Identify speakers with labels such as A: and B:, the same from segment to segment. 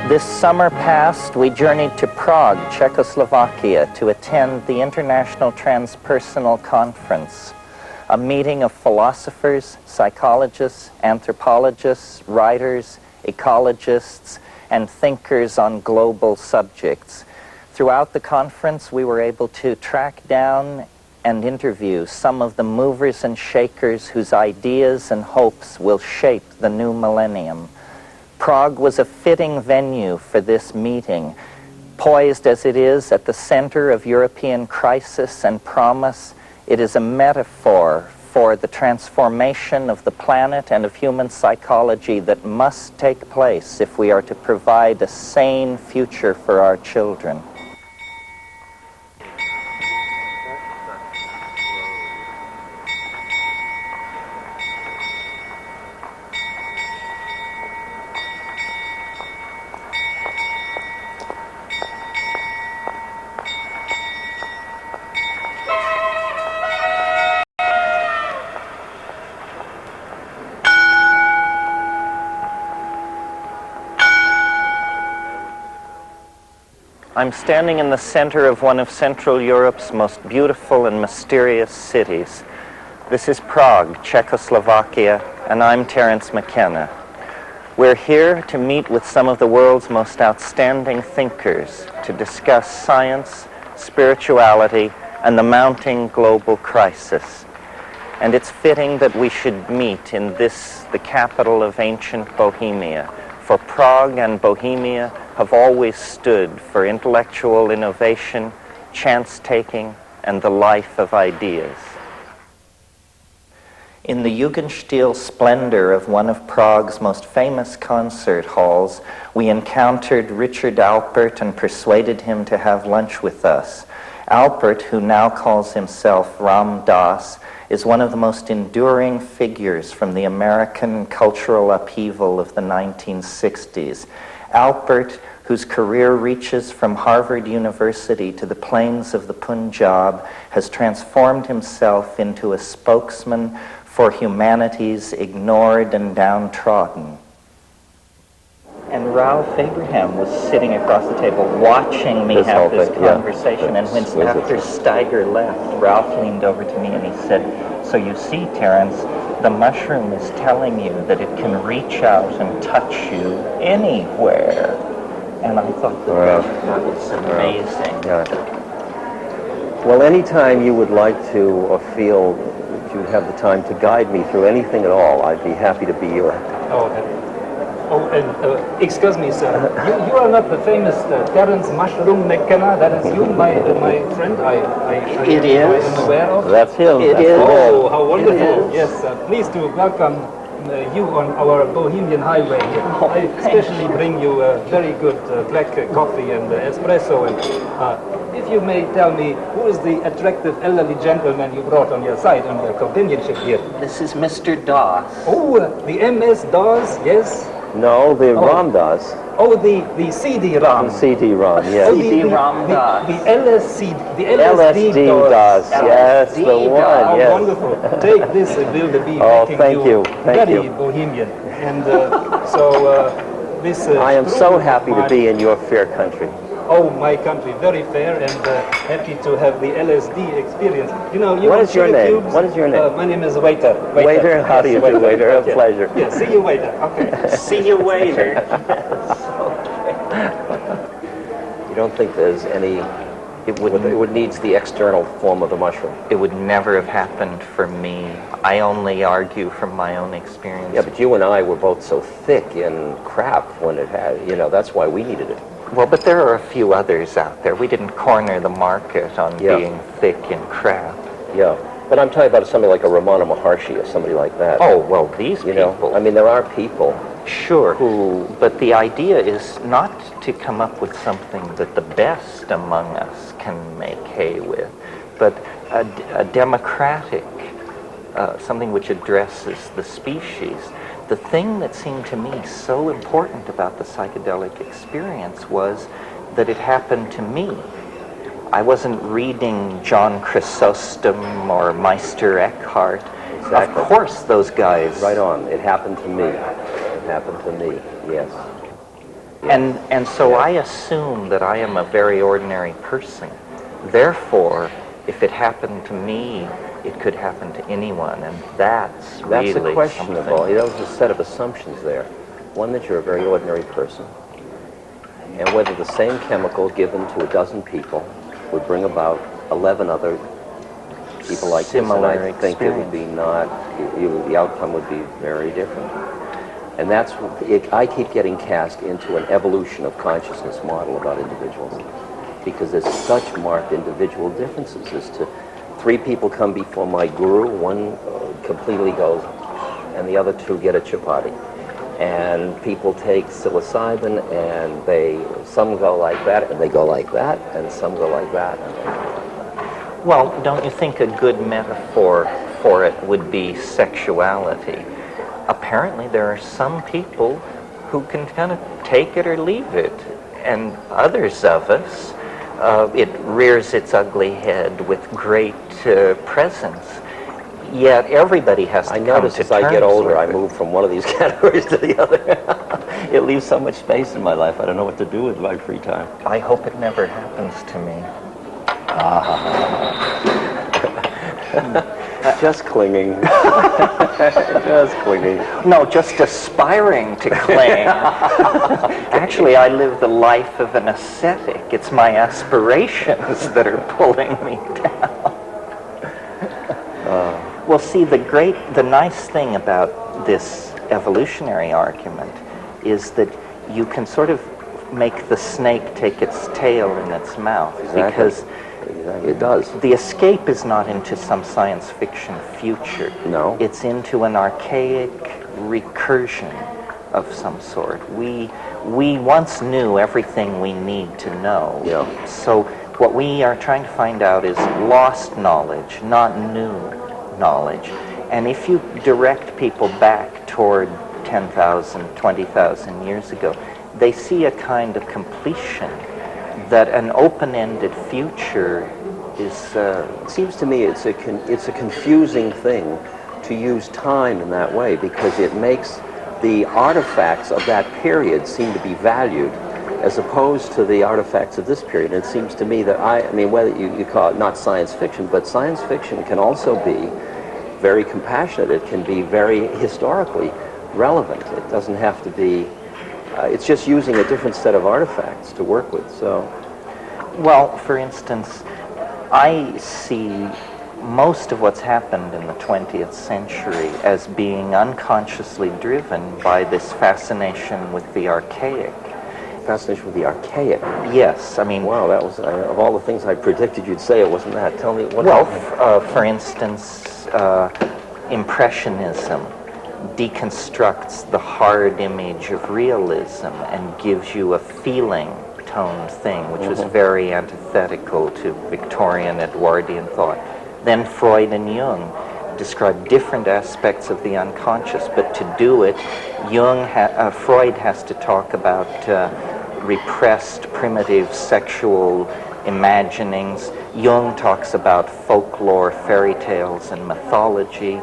A: This summer past, we journeyed to Prague, Czechoslovakia, to attend the International Transpersonal Conference, a meeting of philosophers, psychologists, anthropologists, writers, ecologists, and thinkers on global subjects. Throughout the conference, we were able to track down and interview some of the movers and shakers whose ideas and hopes will shape the new millennium. Prague was a fitting venue for this meeting. Poised as it is at the center of European crisis and promise, it is a metaphor for the transformation of the planet and of human psychology that must take place if we are to provide a sane future for our children. I'm standing in the center of one of Central Europe's most beautiful and mysterious cities. This is Prague, Czechoslovakia, and I'm Terence McKenna. We're here to meet with some of the world's most outstanding thinkers to discuss science, spirituality, and the mounting global crisis. And it's fitting that we should meet in this, the capital of ancient Bohemia, for Prague and Bohemia have always stood for intellectual innovation, chance-taking, and the life of ideas. In the Jugendstil splendor of one of Prague's most famous concert halls, we encountered Richard Alpert and persuaded him to have lunch with us. Alpert, who now calls himself Ram Dass, is one of the most enduring figures from the American cultural upheaval of the 1960s. Alpert, whose career reaches from Harvard University to the plains of the Punjab, has transformed himself into a spokesman for humanity's ignored and downtrodden. And Ralph Abraham was sitting across the table watching me have this conversation, and when after Steiger left, Ralph leaned over to me and he said, "So you see, Terence, the mushroom is telling you that it can reach out and touch you anywhere." And I thought that was amazing.
B: Well, anytime you would like to or feel that you have the time to guide me through anything at all, I'd be happy to be your...
C: Excuse me, sir. You are not the famous Terence Mushroom McKenna. That is you, my friend.
A: It is.
C: I am aware of.
B: That's him.
A: It is.
C: Oh, how wonderful. Yes, pleased to welcome you on our Bohemian highway. I especially bring you very good black coffee and espresso. And if you may tell me, who is the attractive elderly gentleman you brought on your side, on your companionship here?
A: This is Mr. Dass.
C: Oh, the MS Dawes, yes.
B: No, the Ram Dass.
C: Oh, the CD-ROM.
B: The CD-ROM, yes.
A: CD-ROM Dass.
C: The LSD
B: LSD Dass, yes, the one,
C: Oh,
B: yes.
C: wonderful. Take this, Wildebeest.
B: Oh, thank you.
C: Very Bohemian. And this...
B: I am so happy to be in your fair country.
C: Oh, my country, very fair, and happy to have the LSD experience. You know,
B: What is your name? What is your name?
C: My name is Waiter.
B: Waiter, how do you do, Waiter? A pleasure.
C: Yeah, see you, Waiter. Okay.
A: See you later.
B: You don't think there's any... It would needs the external form of the mushroom.
A: It would never have happened for me. I only argue from my own experience.
B: Yeah, but you and I were both so thick in crap when it had, that's why we needed it.
A: Well, but there are a few others out there. We didn't corner the market on being thick in crap.
B: Yeah, but I'm talking about somebody like a Ramana Maharshi or somebody like that.
A: Oh, well, these people...
B: I mean, there are people...
A: Sure, but the idea is not to come up with something that the best among us can make hay with, but a democratic, something which addresses the species. The thing that seemed to me so important about the psychedelic experience was that it happened to me. I wasn't reading John Chrysostom or Meister Eckhart. Exactly. Of course those guys...
B: Right on. It happened to me. It happened to me, yes.
A: And so I assume that I am a very ordinary person. Therefore, if it happened to me, it could happen to anyone, and that's really
B: That's a questionable.
A: something.
B: That was a set of assumptions there. One, that you're a very ordinary person, and whether the same chemical given to a dozen people would bring about 11 other people like
A: Similar
B: this, and I think it would be not, the outcome would be very different. And that's, I keep getting cast into an evolution of consciousness model about individuals, because there's such marked individual differences as to 3 people come before my guru, one completely goes, and the other 2 get a chapati. And people take psilocybin, and some go like that, and they go like that, and some go like that.
A: Well, don't you think a good metaphor for it would be sexuality? Apparently there are some people who can kind of take it or leave it, and others of us, it rears its ugly head with great presence. Yet everybody has to
B: I
A: come
B: notice
A: to
B: as I get
A: terms
B: older, I
A: with it.
B: move from one of these categories to the other. It leaves so much space in my life. I don't know what to do with my free time.
A: I hope it never happens to me.
B: Just clinging. Just clinging.
A: No, just aspiring to cling. Actually, I live the life of an ascetic. It's my aspirations that are pulling me down. Well, see, the nice thing about this evolutionary argument is that you can sort of make the snake take its tail in its mouth.
B: Exactly.
A: Because
B: It does.
A: the escape is not into some science fiction future.
B: No.
A: It's into an archaic recursion of some sort. We once knew everything we need to know.
B: Yeah.
A: So what we are trying to find out is lost knowledge, not new knowledge. And if you direct people back toward 10,000, 20,000 years ago, they see a kind of completion that an open-ended future is...
B: It seems to me it's a confusing thing to use time in that way, because it makes the artifacts of that period seem to be valued as opposed to the artifacts of this period. And it seems to me that, I mean, whether you call it not science fiction, but science fiction can also be very compassionate. It can be very historically relevant. It doesn't have to be... it's just using a different set of artifacts to work with, so...
A: Well, for instance, I see most of what's happened in the 20th century as being unconsciously driven by this fascination with the archaic.
B: Fascination with the archaic.
A: Yes, I mean...
B: Wow, that was, of all the things I predicted you'd say, it wasn't that. Tell me what...
A: Well, for instance, Impressionism deconstructs the hard image of realism and gives you a feeling-toned thing, which was very antithetical to Victorian Edwardian thought. Then Freud and Jung describe different aspects of the unconscious, but to do it, Freud has to talk about repressed, primitive sexual imaginings. Jung talks about folklore, fairy tales, and mythology.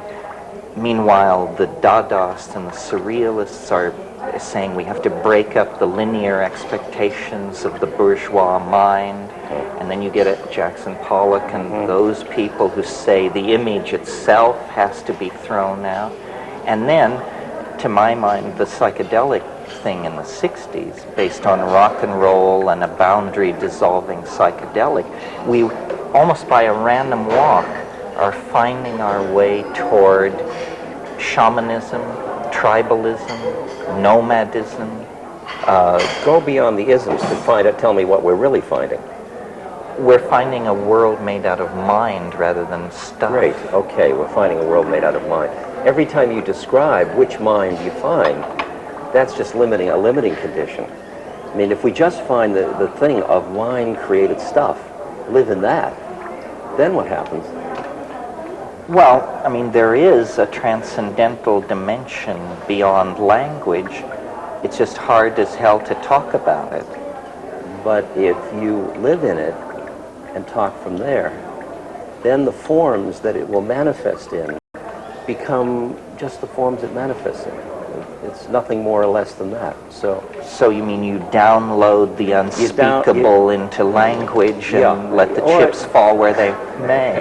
A: Meanwhile, the Dadaists and the Surrealists are saying we have to break up the linear expectations of the bourgeois mind. And then you get at Jackson Pollock and those people who say the image itself has to be thrown out. And then, to my mind, the psychedelic thing in the 60s, based on rock and roll and a boundary-dissolving psychedelic, we, almost by a random walk, are finding our way toward shamanism, tribalism, nomadism.
B: Go beyond the isms to find it. Tell me what we're really finding.
A: We're finding a world made out of mind rather than stuff.
B: Great. Okay, we're finding a world made out of mind. Every time you describe which mind you find, that's just a limiting condition. I mean, if we just find the thing of mind-created stuff, live in that, then what happens?
A: Well, I mean, there is a transcendental dimension beyond language. It's just hard as hell to talk about it.
B: But if you live in it and talk from there, then the forms that it will manifest in become just the forms it manifests in. It's nothing more or less than that.
A: So you mean you download the unspeakable into language and let the chips fall where they may?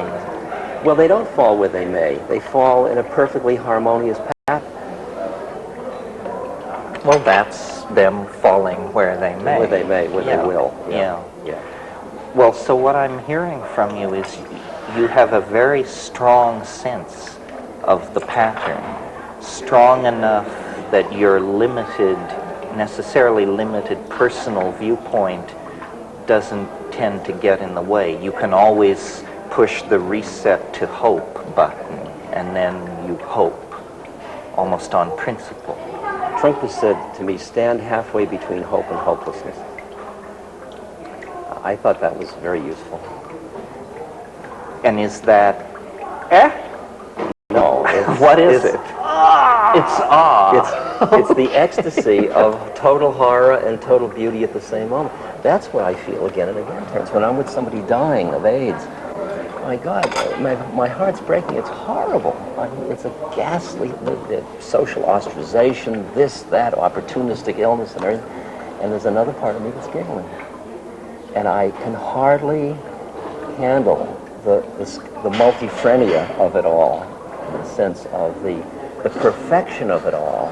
B: Well, they don't fall where they may. They fall in a perfectly harmonious pattern.
A: Well, that's them falling where they may.
B: Where they may, where they will.
A: Yeah. Well, so what I'm hearing from you is you have a very strong sense of the pattern, strong enough that your necessarily limited personal viewpoint doesn't tend to get in the way. You can always push the reset to hope button, and then you hope, almost on principle.
B: Trunk has said to me, stand halfway between hope and hopelessness. I thought that was very useful.
A: And is that,
B: No.
A: what is it?
B: It's the ecstasy of total horror and total beauty at the same moment. That's what I feel again and again, Terence. When I'm with somebody dying of AIDS, my God, my heart's breaking. It's horrible. It's a ghastly the social ostracization, this, that, opportunistic illness and everything. And there's another part of me that's giggling. And I can hardly handle the multifrenia of it all, in the sense of the perfection of it all,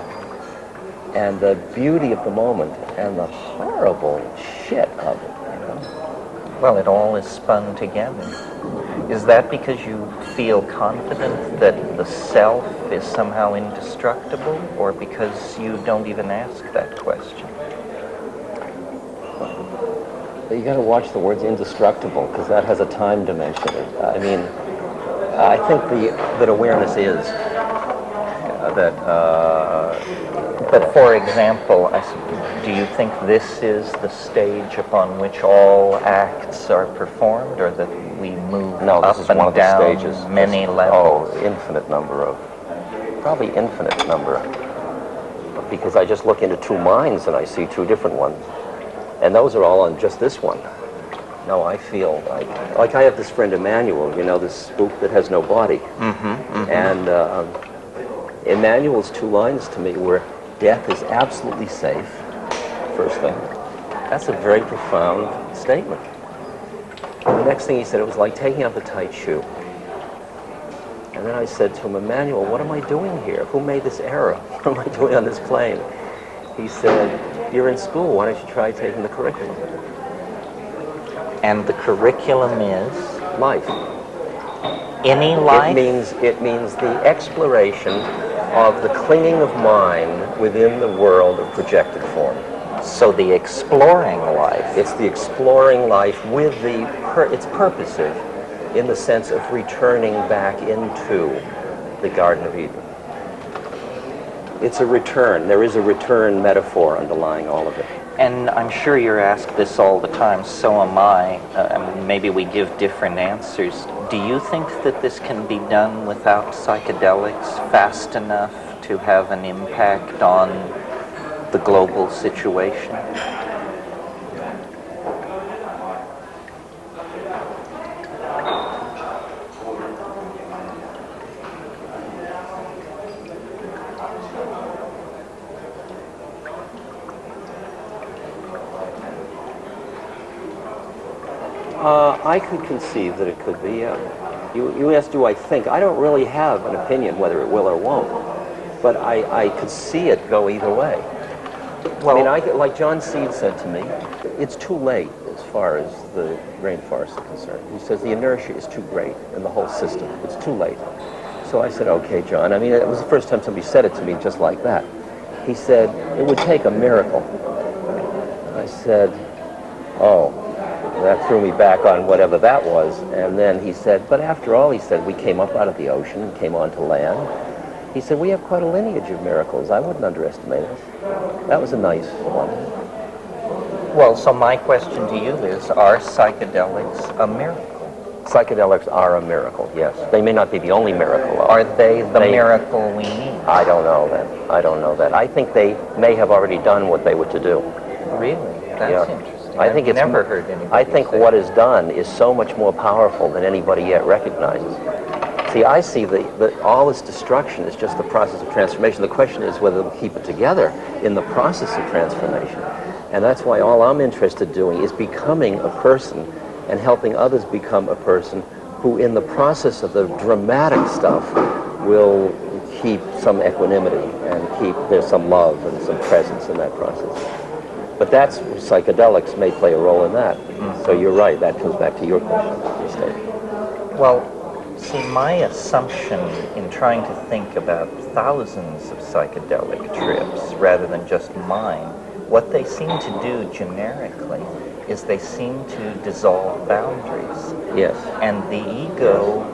B: and the beauty of the moment, and the horrible shit of it, you know?
A: Well, it all is spun together. Is that because you feel confident that the self is somehow indestructible, or because you don't even ask that question?
B: You got to watch the words indestructible, because that has a time dimension. I mean, I think that awareness is
A: But for example, do you think this is the stage upon which all acts are performed, or that we move
B: No,
A: up
B: this is
A: and
B: one of the
A: down
B: stages.
A: many levels?
B: Oh, probably infinite number. Because I just look into two minds and I see two different ones. And those are all on just this one. No, I feel like I have this friend Emmanuel, you know, this spook that has no body. And Emmanuel's two lines to me were, death is absolutely safe, first thing. That's a very profound statement. And the next thing he said, it was like taking off a tight shoe. And then I said to him, Emmanuel, what am I doing here? Who made this error? What am I doing on this plane? He said, you're in school, why don't you try taking the curriculum?
A: And the curriculum is?
B: Life.
A: Any life?
B: It means the exploration of the clinging of mind within the world of projected form.
A: So the exploring life.
B: It's the exploring life with it's purposive in the sense of returning back into the Garden of Eden. It's a return. There is a return metaphor underlying all of it.
A: And I'm sure you're asked this all the time, so am I. Maybe we give different answers. Do you think that this can be done without psychedelics fast enough to have an impact on the global situation?
B: I could conceive that it could be. You asked, do I think? I don't really have an opinion whether it will or won't, but I could see it go either way. Well, I mean, like John Seed said to me, it's too late as far as the rainforests are concerned. He says the inertia is too great in the whole system. It's too late. So I said, okay, John. I mean, it was the first time somebody said it to me just like that. He said, it would take a miracle. I said, oh. That threw me back on whatever that was. And then he said, but after all, he said, we came up out of the ocean and came onto land. He said, we have quite a lineage of miracles. I wouldn't underestimate it. That was a nice one.
A: Well, so my question to you is, are psychedelics a miracle?
B: Psychedelics are a miracle, yes. They may not be the only miracle, though.
A: Are they the miracle we need?
B: I don't know that. I don't know that. I think they may have already done what they were to do.
A: Really? That's interesting.
B: I think
A: I've never heard anybody
B: I think
A: say
B: what is done is so much more powerful than anybody yet recognizes. See, I see all this destruction is just the process of transformation. The question is whether they'll keep it together in the process of transformation. And that's why all I'm interested in doing is becoming a person and helping others become a person who, in the process of the dramatic stuff, will keep some equanimity and there's some love and some presence in that process. But that's, psychedelics may play a role in that. So you're right, that comes back to your question.
A: Well, see, my assumption in trying to think about thousands of psychedelic trips rather than just mine, what they seem to do generically is they seem to dissolve boundaries.
B: Yes.
A: And the ego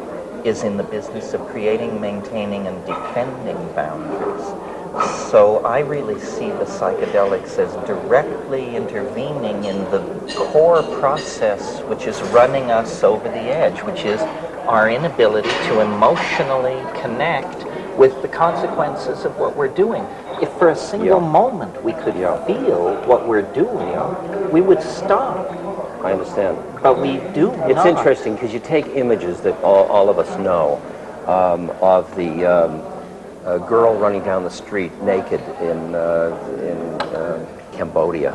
A: is in the business of creating, maintaining, and defending boundaries. So I really see the psychedelics as directly intervening in the core process which is running us over the edge, which is our inability to emotionally connect with the consequences of what we're doing. If for a single moment we could feel what we're doing, we would stop.
B: I understand.
A: But we do
B: It's
A: not.
B: interesting because you take images that all of us know of the girl running down the street naked in Cambodia,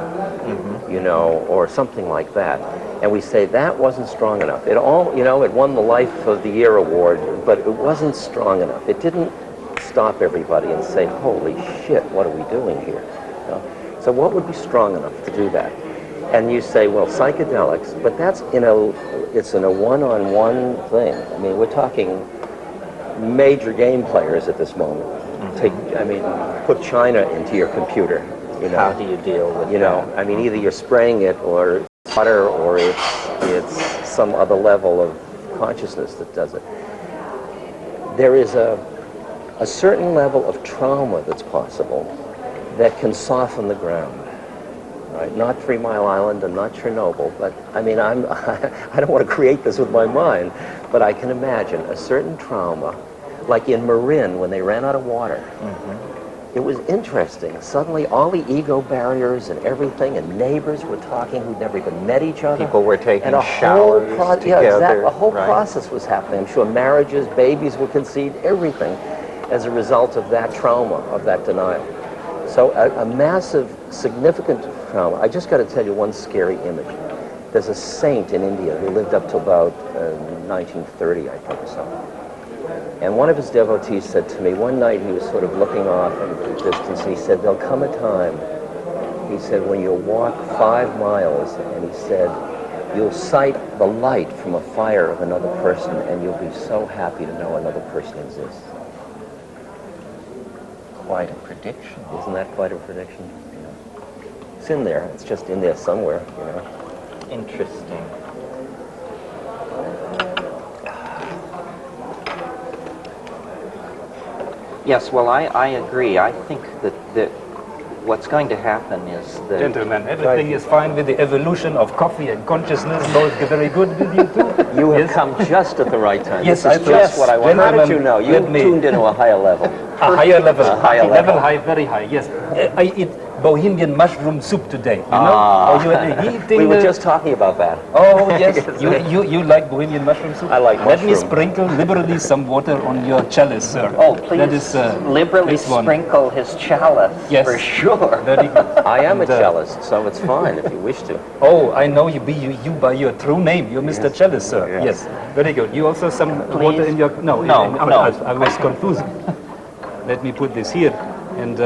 B: you know, or something like that. And we say that wasn't strong enough. It won the Life of the Year award, but it wasn't strong enough. It didn't stop everybody and say, holy shit, what are we doing here? You know? So what would be strong enough to do that? And you say, well, psychedelics, but it's in a one-on-one thing. I mean, we're talking major game players at this moment. Put China into your computer. You know,
A: how do you deal with
B: that? I mean, either you're spraying it or it's water or it's some other level of consciousness that does it. There is a certain level of trauma that's possible that can soften the ground. Right? Not 3 Mile Island and not Chernobyl, but I mean, I don't want to create this with my mind, but I can imagine a certain trauma, like in Marin when they ran out of water. It was interesting. Suddenly all the ego barriers and everything, and neighbors were talking who'd never even met each other.
A: People were taking
B: and
A: showers together.
B: A whole process was happening. I'm sure marriages, babies were conceived, everything as a result of that trauma, of that denial. So a massive, significant trauma. I just got to tell you one scary image. There's a saint in India who lived up to about 1930, I think, or so. And one of his devotees said to me, one night he was sort of looking off in the distance, and he said, there'll come a time, he said, when you'll walk 5 miles, and he said, you'll sight the light from a fire of another person, and you'll be so happy to know another person exists.
A: Quite a prediction.
B: Isn't that quite a prediction? You know, it's in there. It's just in there somewhere, you know.
A: Interesting. Yes, well, I agree. I think that what's going to happen is that...
C: Gentlemen, everything is fine with the evolution of coffee and consciousness. Both very good with you too.
B: You have come just at the right time.
C: Yes,
B: this is just what I want. How did you know? You tuned into a higher level.
C: A higher level.
B: A higher level.
C: High, very high, yes. I eat Bohemian mushroom soup today, you know?
B: We were just talking about that.
C: Oh, yes. You like Bohemian mushroom soup?
B: I like
C: Let me
B: mushroom.
C: sprinkle liberally some water on your chalice, sir.
A: Oh, please
C: That is,
A: liberally
C: this one.
A: sprinkle his chalice,
C: Yes.
A: for sure.
C: Very good.
B: I am a
C: And,
B: cellist, so it's fine if you wish to.
C: Oh, I know you by your true name. You're Mr. Chalice, sir. Yes. Very good. You also some water in your... No. I was confused. Let me put this here. And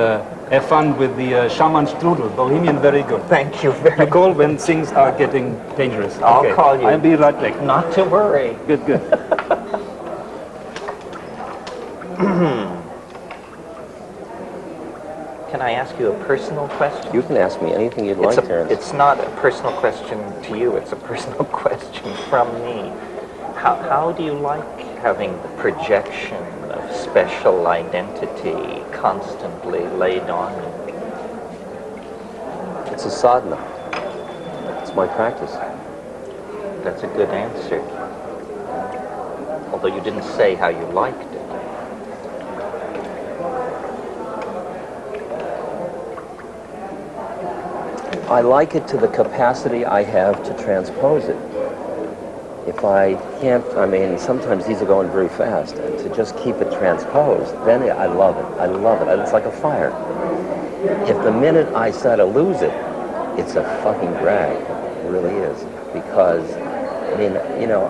C: have fun with the shaman strudel. Bohemian, very good.
A: Thank you very
C: You
A: much.
C: call when things are getting dangerous.
A: I'll call you.
C: I'll be right back.
A: Not to worry.
C: Good, good.
A: Can I ask you a personal question?
B: You can ask me anything you'd like, Terence.
A: It's not a personal question to you, it's a personal question from me. How do you like having the projection of special identity constantly laid on you?
B: It's a sadhana. It's my practice.
A: That's a good answer. Although you didn't say how you liked it.
B: I like it to the capacity I have to transpose it. If I can't, I mean, sometimes these are going very fast, and to just keep it transposed, then I love it. I love it. It's like a fire. If the minute I start to lose it, it's a fucking drag. It really is. Because, I mean, you know,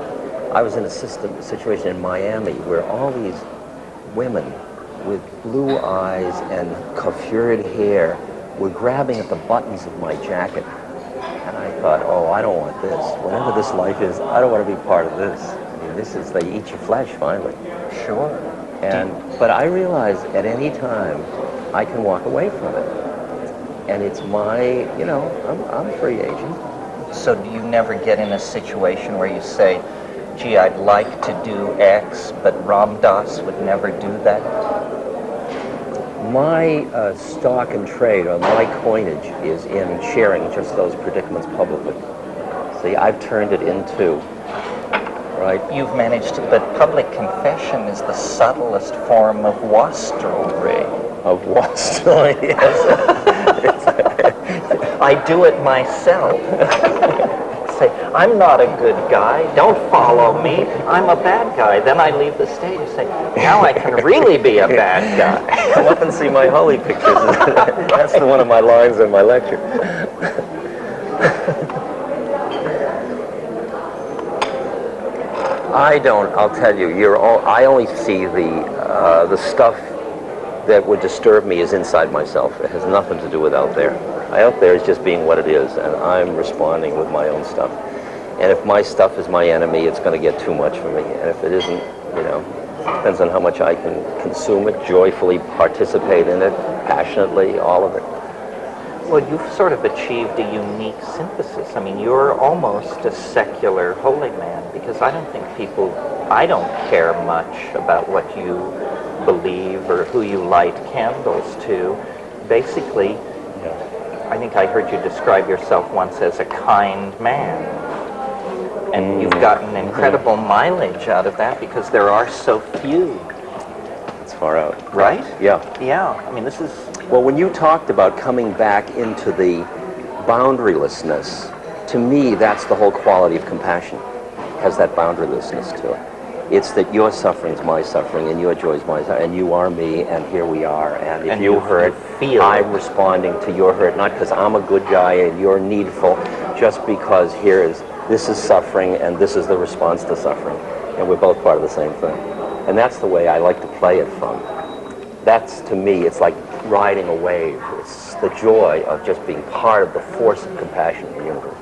B: I was in a situation in Miami where all these women with blue eyes and coiffured hair were grabbing at the buttons of my jacket. And I thought, oh, I don't want this. Whatever this life is, I don't want to be part of this. I mean, this is, they eat your flesh, finally.
A: Sure.
B: But I realize at any time, I can walk away from it. And it's my, you know, I'm a free agent.
A: So do you never get in a situation where you say, gee, I'd like to do X, but Ram Dass would never do that?
B: My stock and trade, or my coinage, is in sharing just those predicaments publicly. See, I've turned it into, right?
A: You've managed to, but public confession is the subtlest form of wastrelry.
B: Of wastrel, yes.
A: I do it myself. Say, I'm not a good guy, don't follow me, I'm a bad guy. Then I leave the stage and say, now I can really be a bad guy.
B: Come up and see my holy pictures. That's one of my lines in my lecture. I'll tell you, I only see the stuff that would disturb me is inside myself. It has nothing to do with out there. Out there is just being what it is, and I'm responding with my own stuff. And if my stuff is my enemy, it's going to get too much for me. And if it isn't, you know, depends on how much I can consume it, joyfully participate in it, passionately, all of it.
A: Well, you've sort of achieved a unique synthesis. I mean, you're almost a secular holy man, because I don't care much about what you believe or who you light candles to. Basically, I think I heard you describe yourself once as a kind man. And you've gotten incredible mileage out of that because there are so few.
B: It's far out.
A: Right?
B: Yeah.
A: Yeah. I mean, this is...
B: Well, when you talked about coming back into the boundarylessness, to me, that's the whole quality of compassion. It has that boundarylessness to it. It's that your suffering is my suffering, and your joy is my suffering, and you are me, and here we are. And if you hurt, I'm responding to your hurt, not because I'm a good guy and you're needful, just because this is suffering, and this is the response to suffering, and we're both part of the same thing. And that's the way I like to play it from. That's, to me, it's like riding a wave. It's the joy of just being part of the force of compassion in the universe.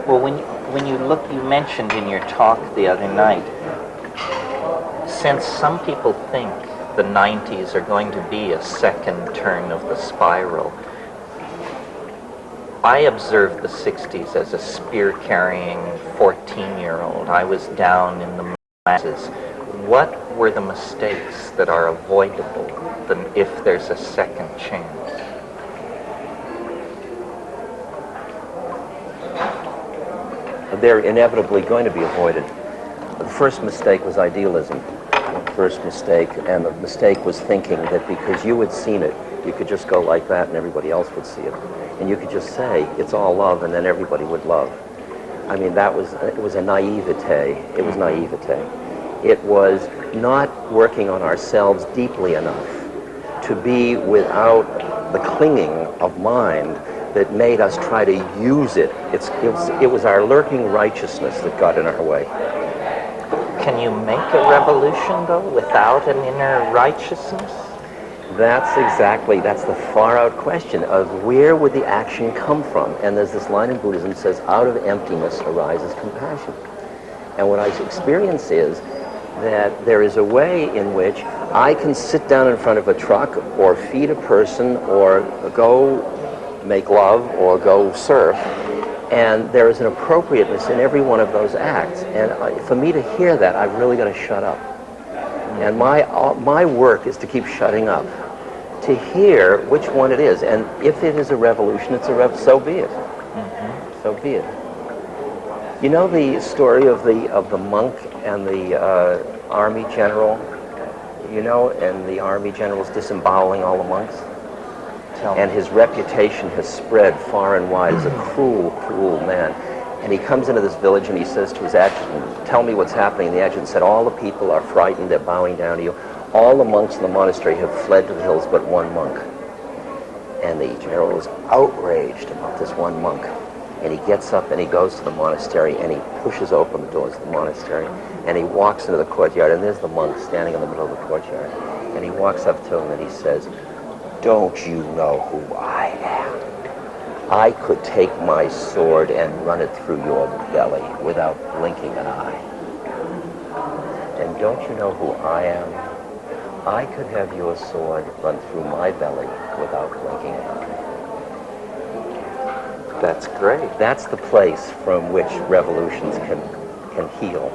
A: Well, when you look, you mentioned in your talk the other night, since some people think the 90s are going to be a second turn of the spiral, I observed the 60s as a spear-carrying 14-year-old. I was down in the masses. What were the mistakes that are avoidable if there's a second chance?
B: They're inevitably going to be avoided. The first mistake was idealism. The first mistake, and the mistake was thinking that because you had seen it, you could just go like that and everybody else would see it. And you could just say, it's all love, and then everybody would love. I mean, it was a naivete. It was naivete. It was not working on ourselves deeply enough to be without the clinging of mind that made us try to use it. It was our lurking righteousness that got in our way.
A: Can you make a revolution, though, without an inner righteousness?
B: That's the far-out question of where would the action come from? And there's this line in Buddhism that says, out of emptiness arises compassion. And what I experience is that there is a way in which I can sit down in front of a truck or feed a person or go make love or go surf, and there is an appropriateness in every one of those acts. And for me to hear that, I've really got to shut up. And my work is to keep shutting up, to hear which one it is. And if it is a revolution, so be it. Mm-hmm. So be it. You know the story of the monk and the army general? You know, and the army general's disemboweling all the monks? And his reputation has spread far and wide as a cruel, cruel man. And he comes into this village and he says to his adjutant, tell me what's happening. And the adjutant said, all the people are frightened, they're bowing down to you. All the monks in the monastery have fled to the hills but one monk. And the general was outraged about this one monk. And he gets up and he goes to the monastery and he pushes open the doors of the monastery and he walks into the courtyard, and there's the monk standing in the middle of the courtyard. And he walks up to him and he says, don't you know who I am? I could take my sword and run it through your belly without blinking an eye. And don't you know who I am? I could have your sword run through my belly without blinking an eye.
A: That's great.
B: That's the place from which revolutions can heal,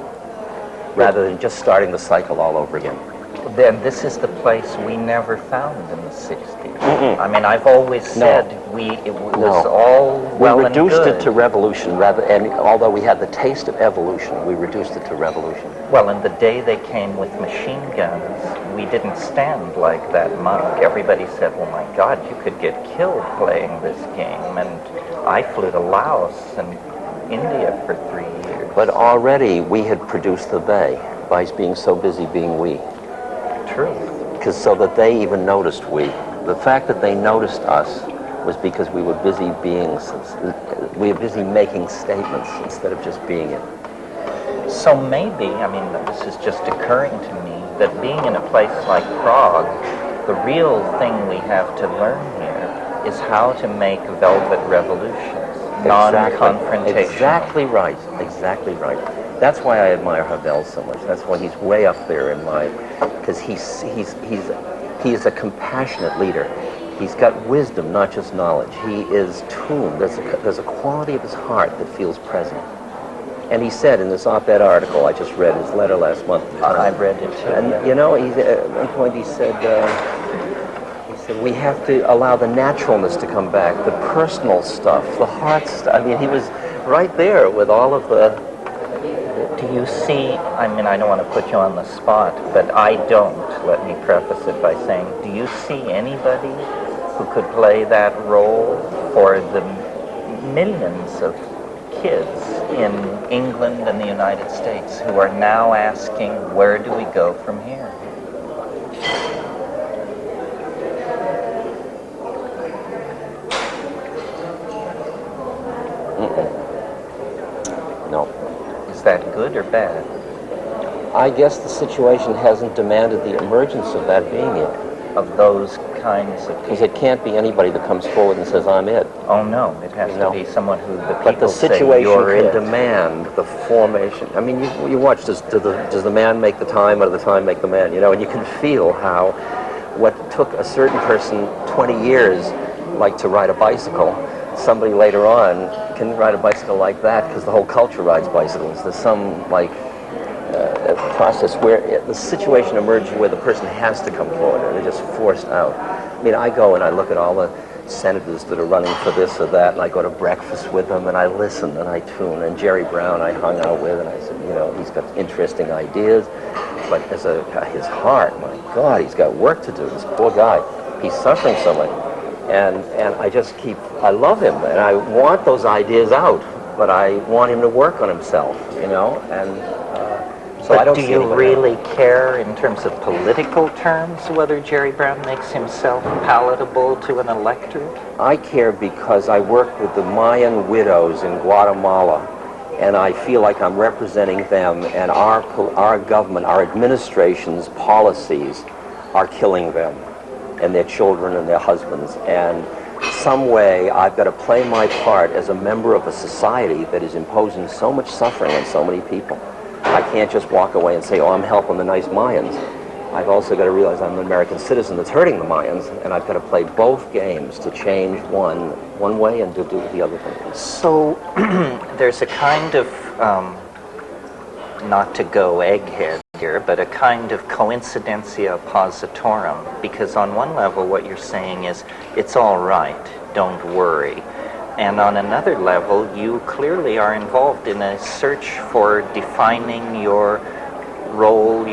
B: rather than just starting the cycle all over again.
A: Then this is the place we never found in the 60s. I mean, I've always said it was all well
B: we reduced
A: and good.
B: it to revolution and although we had the taste of evolution, we reduced it to revolution.
A: Well, and the day they came with machine guns, we didn't stand like that monk. Everybody said, oh my God, you could get killed playing this game. And I flew to Laos and India for 3 years.
B: But already we had produced the Bay by being so busy being we.
A: True.
B: Because so that they even noticed we. The fact that they noticed us was because we were busy making statements instead of just being it.
A: So maybe, I mean, this is just occurring to me, that being in a place like Prague, the real thing we have to learn here is how to make velvet revolutions, non-confrontational.
B: Exactly right. Exactly right. That's why I admire Havel so much. That's why he's way up there in my, because he is a compassionate leader. He's got wisdom, not just knowledge. He is tuned. There's a quality of his heart that feels present. And he said in this op-ed article, I just read his letter last month.
A: I read it too.
B: And you know, at one point he said, we have to allow the naturalness to come back, the personal stuff, the heart stuff. I mean, he was right there with all of the...
A: Do you see, I mean, I don't want to put you on the spot, but I don't, let me preface it by saying, do you see anybody who could play that role for the millions of kids in England and the United States who are now asking, where do we go from here?
B: No.
A: Is that good or bad?
B: I guess the situation hasn't demanded the emergence of that being it.
A: Of those kinds of
B: Because it can't be anybody that comes forward and says, I'm it.
A: Oh no, it has to be someone who the people
B: But the
A: say
B: situation
A: you're
B: can
A: it.
B: demand the formation. I mean, you watch, does the man make the time or the time make the man? You know, and you can feel how what took a certain person 20 years, like to ride a bicycle, somebody later on can ride a bicycle like that because the whole culture rides bicycles. There's some process where the situation emerges where the person has to come forward or they're just forced out. I mean, I go and I look at all the senators that are running for this or that, and I go to breakfast with them and I listen and I tune. And Jerry Brown I hung out with and I said, you know, he's got interesting ideas, but as his heart, my God, he's got work to do. This poor guy, he's suffering so much. And I love him and I want those ideas out, but I want him to work on himself, you know, and so I don't
A: do
B: see
A: you
B: anybody
A: really
B: else.
A: care in terms of political terms whether Jerry Brown makes himself palatable to an electorate?
B: I care because I work with the Mayan widows in Guatemala, and I feel like I'm representing them, and our government, our administration's policies are killing them and their children and their husbands. And some way I've got to play my part as a member of a society that is imposing so much suffering on so many people. I can't just walk away and say, oh, I'm helping the nice Mayans. I've also got to realize I'm an American citizen that's hurting the Mayans, and I've got to play both games to change one way and to do the other thing.
A: So there's a kind of, not to go egghead here, but a kind of coincidentia positorum, because on one level what you're saying is, it's all right, don't worry. And on another level, you clearly are involved in a search for defining your role,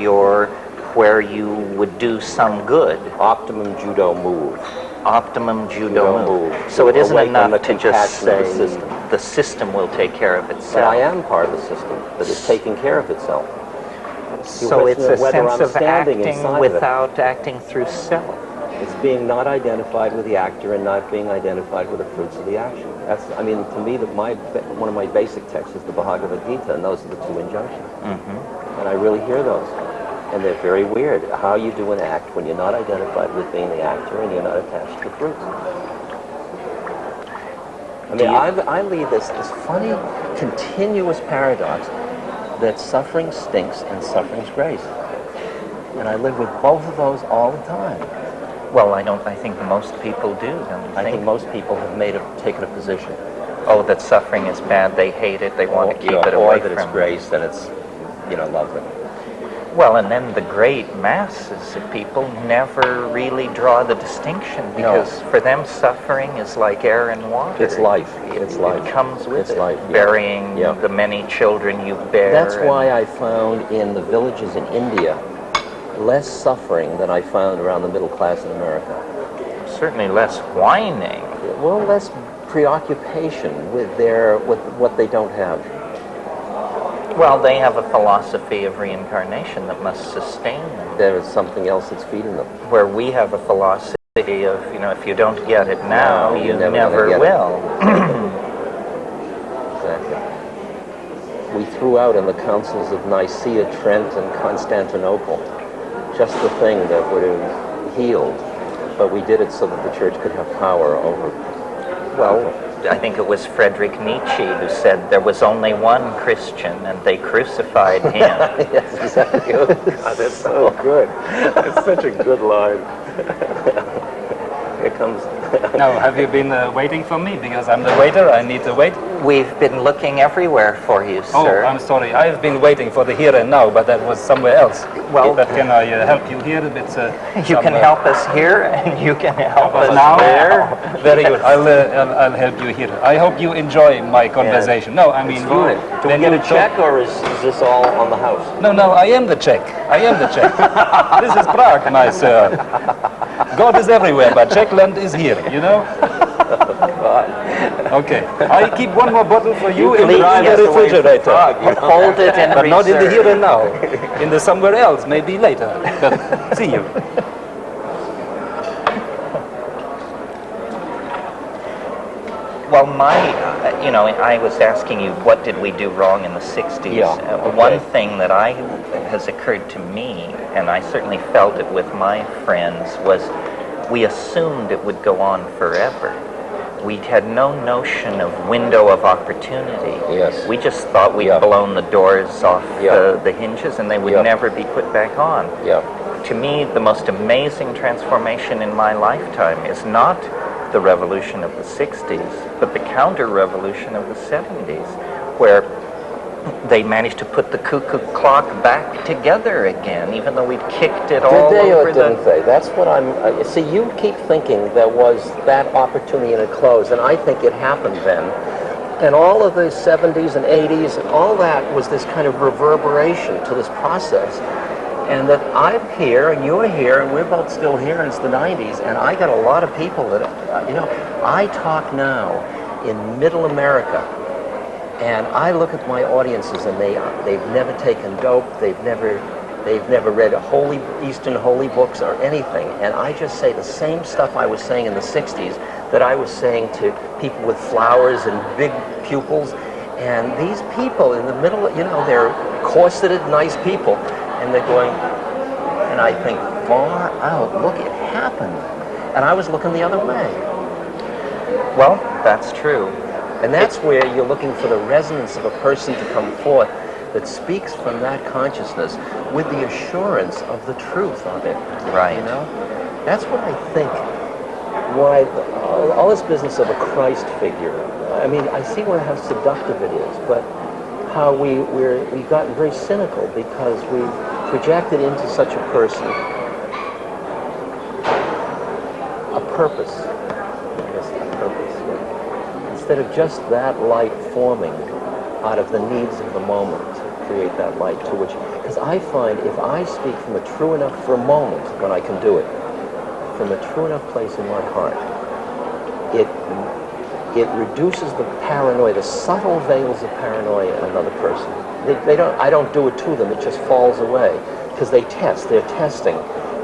A: where you would do some good.
B: Optimum judo move.
A: optimum judo
B: Judo
A: move.
B: move.
A: So it isn't
B: Awaken
A: enough
B: the
A: to just
B: compassion of
A: say
B: the system.
A: the system will take care of itself.
B: But I am part of the system that is taking care of itself.
A: So it's a
B: whether
A: sense
B: I'm
A: of
B: standing
A: acting
B: inside of it.
A: without acting through self.
B: It's being not identified with the actor and not being identified with the fruits of the action. That's, I mean, to me, one of my basic texts is the Bhagavad Gita, and those are the two injunctions.
A: Mm-hmm.
B: And I really hear those. And they're very weird, how you do an act when you're not identified with being the actor and you're not attached to the fruits. I mean, I lead this funny, continuous paradox that suffering stinks and suffering's grace. And I live with both of those all the time.
A: Well, I think most people do, don't you
B: I think most people have taken a position.
A: Oh, that suffering is bad, they hate it, they want to keep it
B: or
A: away
B: that
A: from
B: it's grace, and it's, lovely.
A: Well, and then the great masses of people never really draw the distinction because for them suffering is like air and water.
B: It's life. It's life.
A: It comes with
B: it's
A: it.
B: Life.
A: Burying
B: Yeah.
A: the many children you bear.
B: That's why I found in the villages in India less suffering than I found around the middle class in America.
A: Certainly less whining.
B: Well, less preoccupation with what they don't have.
A: Well, they have a philosophy of reincarnation that must sustain them.
B: There is something else that's feeding them.
A: Where we have a philosophy of, if you don't get it now,
B: No,
A: you
B: you're never
A: never
B: gonna get
A: will.
B: Exactly. We threw out in the councils of Nicaea, Trent, and Constantinople just the thing that would have healed, but we did it so that the church could have power over.
A: Well, I think it was Friedrich Nietzsche who said there was only one Christian and they crucified him.
B: Yes, exactly. Oh, God, that's so good. That's such a good line. Here comes.
C: Now, have you been waiting for me? Because I'm the waiter, I need to wait.
A: We've been looking everywhere for you, sir.
C: Oh, I'm sorry. I've been waiting for the here and now, but that was somewhere else.
A: Well,
C: but can I help you here?
A: You can help us here, and you can help us
C: now.
A: there.
C: Very good. I'll help you here. I hope you enjoy my conversation. No, I mean,
B: It's fine. Do we get a check, or is this all on the house?
C: No, I am the Czech. I am the Czech. This is Prague, my sir. God is everywhere, but Czechland is here, Okay. I keep one more bottle for you in the refrigerator.
A: Hold it in
C: But not in the
A: reserve.
C: here and now. In the somewhere else, maybe later. But see you.
A: Well, I was asking you, what did we do wrong in the 60s?
B: Yeah, okay.
A: One thing that has occurred to me, and I certainly felt it with my friends, was we assumed it would go on forever. We had no notion of window of opportunity.
B: Yes.
A: We just thought we'd blown the doors off the hinges and they would never be put back on.
B: Yeah.
A: To me, the most amazing transformation in my lifetime is not the revolution of the 60s, but the counter-revolution of the 70s, where they managed to put the cuckoo clock back together again, even though we'd kicked it all
B: Did they
A: over
B: or didn't they? That's what I'm... see, you keep thinking there was that opportunity and it closed, and I think it happened then. And all of the 70s and 80s and all that was this kind of reverberation to this process. And that I'm here and you're here and we're both still here and it's the 90s, and I got a lot of people that, I talk now in middle America, and I look at my audiences and they've never taken dope, they've never read Eastern holy books or anything, and I just say the same stuff I was saying in the 60s that I was saying to people with flowers and big pupils, and these people in the middle, they're corseted, nice people, and they're going, and I think, far out, look, it happened. And I was looking the other way.
A: Well, that's true.
B: And that's where you're looking for the resonance of a person to come forth that speaks from that consciousness with the assurance of the truth of it.
A: Right.
B: That's what I think, why all this business of a Christ figure, I mean, I see how seductive it is, but how we've gotten very cynical because we've projected into such a person a purpose. I guess a purpose. Yeah. Instead of just that light forming out of the needs of the moment to create that light because I find if I speak from a true enough for a moment when I can do it, from a true enough place in my heart, it reduces the paranoia, the subtle veils of paranoia in another person. I don't do it to them, it just falls away. Because they're testing,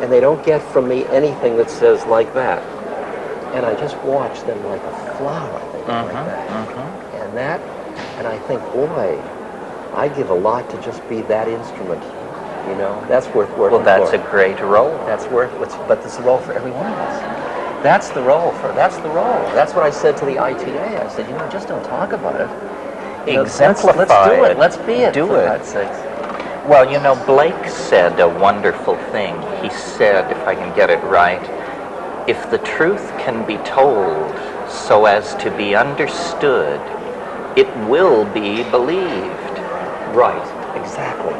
B: and they don't get from me anything that says like that. And I just watch them like a flower, like that. And I think, boy, I give a lot to just be that instrument. You know, that's worth working for.
A: Well, that's a great role.
B: That's but it's the role for every one of us. That's the role. That's what I said to the ITA. I said, you know, just don't talk about it.
A: Exemplify
B: let's do it.
A: it.
B: Let's be it.
A: Do
B: for
A: it.
B: God's sakes.
A: Well, you know, Blake said a wonderful thing. He said, if I can get it right, if the truth can be told so as to be understood, it will be believed.
B: Right. Exactly.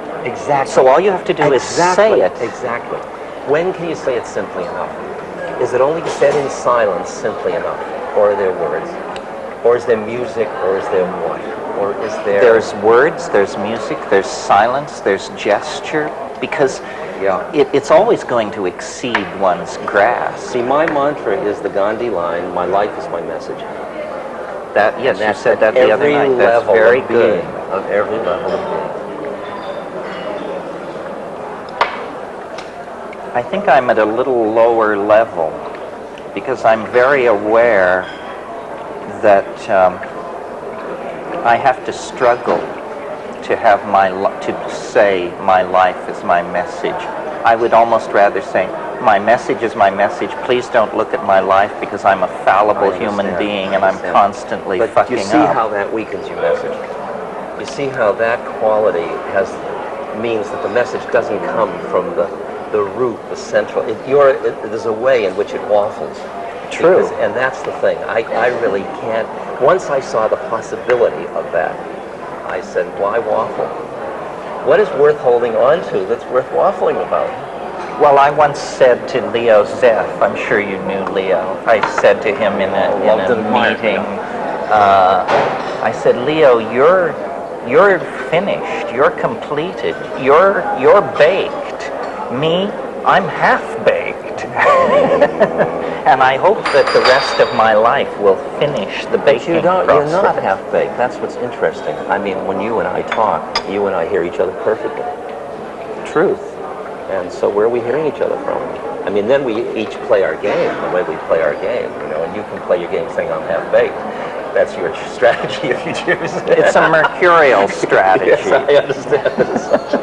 A: So all you have to do is say it.
B: Exactly. When can you say it simply enough? Is it only said in silence simply enough? Or are there words? Or is there music? Or is there what? Or is there...
A: There's words, there's music, there's silence, there's gesture, because it's always going to exceed one's grasp.
B: See, my mantra is the Gandhi line, my life is my message.
A: Yes, you said that the other night. That's very good.
B: Of every level of being.
A: I think I'm at a little lower level because I'm very aware that I have to struggle to have to say my life is my message. I would almost rather say my message is my message. Please don't look at my life because I'm a fallible human being and I'm constantly fucking up.
B: But you see how that weakens your message. You see how that quality means that the message doesn't come from the root, the central. There's a way in which it waffles.
A: True.
B: And that's the thing. I really can't. Once I saw the possibility of that, I said, why waffle? What is worth holding on to that's worth waffling about?
A: Well, I once said to Leo Zeff, I'm sure you knew Leo, I said to him in a meeting, I said, Leo, you're finished, you're completed, you're baked. Me, I'm half-baked. And I hope that the rest of my life will finish the baking process.
B: You're not half-baked. That's what's interesting. I mean, when you and I talk, you and I hear each other perfectly.
A: Truth.
B: And so where are we hearing each other from? I mean, then we each play our game the way we play our game, you know, and you can play your game saying I'm half-baked. That's your strategy if you choose.
A: It's a mercurial strategy.
B: Yes, I understand it as such.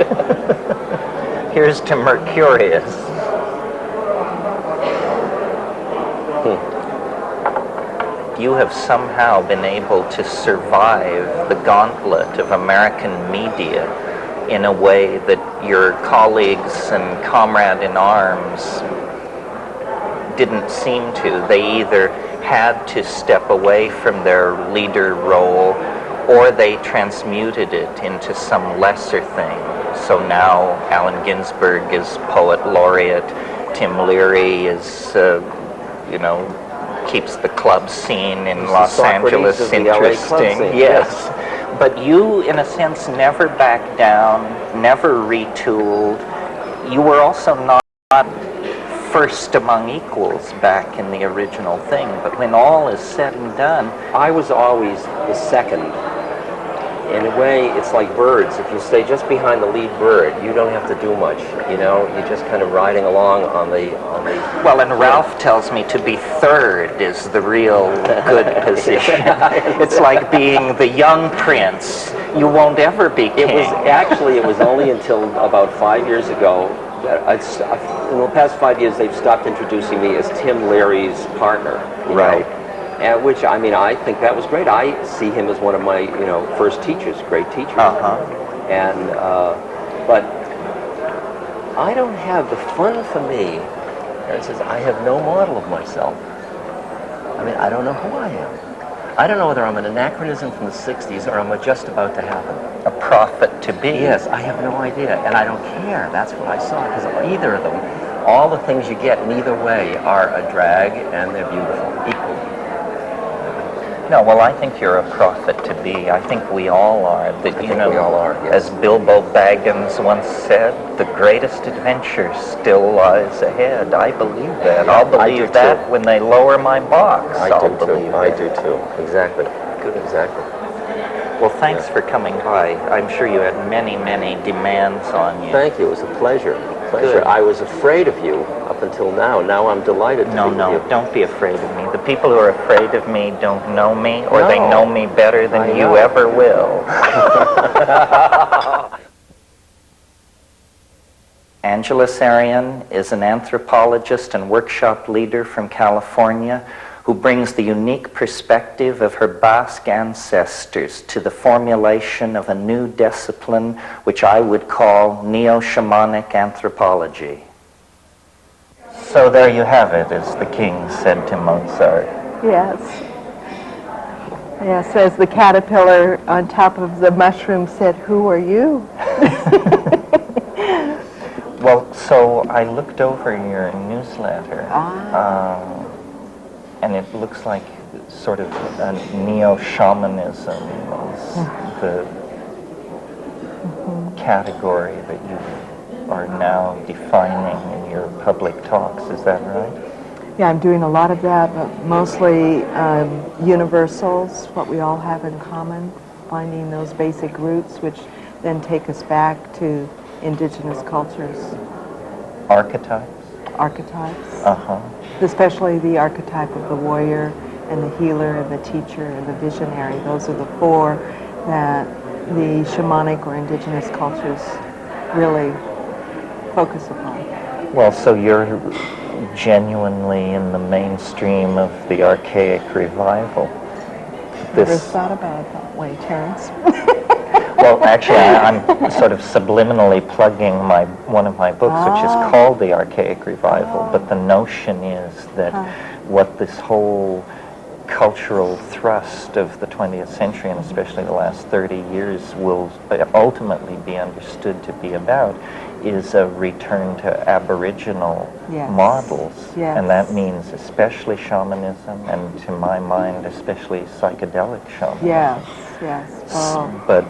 A: Here's to Mercurius. You have somehow been able to survive the gauntlet of American media in a way that your colleagues and comrade in arms didn't seem to. They either had to step away from their leader role or they transmuted it into some lesser thing. So now Allen Ginsberg is poet laureate, Tim Leary is, keeps the club scene in Los Angeles interesting. Yes. But you, in a sense, never backed down, never retooled. You were also not first among equals back in the original thing. But when all is said and done,
B: I was always the second. In a way, it's like birds. If you stay just behind the lead bird, you don't have to do much. You know, you're just kind of riding along on the.
A: Well, and Ralph tells me to be third is the real good position. It's like being the young prince. You won't ever be king.
B: It was only until about 5 years ago that in the past 5 years they've stopped introducing me as Tim Leary's partner.
A: Right.
B: And which, I mean, I think that was great. I see him as one of my, first teachers, great teachers. And, but I don't have the fun for me. Terence says, I have no model of myself. I mean, I don't know who I am. I don't know whether I'm an anachronism from the 60s or I'm just about to happen.
A: A prophet to be.
B: Yes, I have no idea. And I don't care. That's what I saw. Because either of them, all the things you get in either way are a drag and they're beautiful, equally.
A: No, well, I think you're a prophet to be. I think we all are. That,
B: we all are, yes.
A: As Bilbo Baggins once said, the greatest adventure still lies ahead. I believe that.
B: Yeah,
A: I'll believe that
B: too.
A: when they lower my box. I'll believe
B: I
A: it.
B: do too. Exactly.
A: Good.
B: Exactly.
A: Well, thanks for coming by. I'm sure you had many, many demands on you.
B: Thank you. It was a pleasure.
A: Good.
B: I was afraid of you up until now. Now I'm delighted to be with you.
A: Don't be afraid of me. The people who are afraid of me don't know me, or they
B: No.
A: know me better than
B: I
A: you
B: know.
A: ever will. Angela Sarian is an anthropologist and workshop leader from California who brings the unique perspective of her Basque ancestors to the formulation of a new discipline which I would call neo-shamanic anthropology. So there you have it, as the king said to Mozart.
D: Yes. Yes, as the caterpillar on top of the mushroom said, "Who are you?"
A: Well, so I looked over your newsletter, and it looks like sort of a neo-shamanism is the category that you are now defining in your public talks. Is that right?
D: Yeah, I'm doing a lot of that, but mostly universals, what we all have in common, finding those basic roots, which then take us back to indigenous cultures.
A: Archetypes?
D: Archetypes.
A: Uh-huh.
D: Especially the archetype of the warrior and the healer and the teacher and the visionary. Those are the four that the shamanic or indigenous cultures really focus upon.
A: Well, so you're genuinely in the mainstream of the archaic revival.
D: Never thought about it that way, Terence.
A: Well, actually, I'm sort of subliminally plugging one of my books, which is called The Archaic Revival. But the notion is that what this whole cultural thrust of the 20th century, and especially the last 30 years, will ultimately be understood to be about is a return to Aboriginal models.
D: Yes.
A: And that means especially shamanism, and to my mind, especially psychedelic shamanism.
D: Yes, yes. Oh.
A: But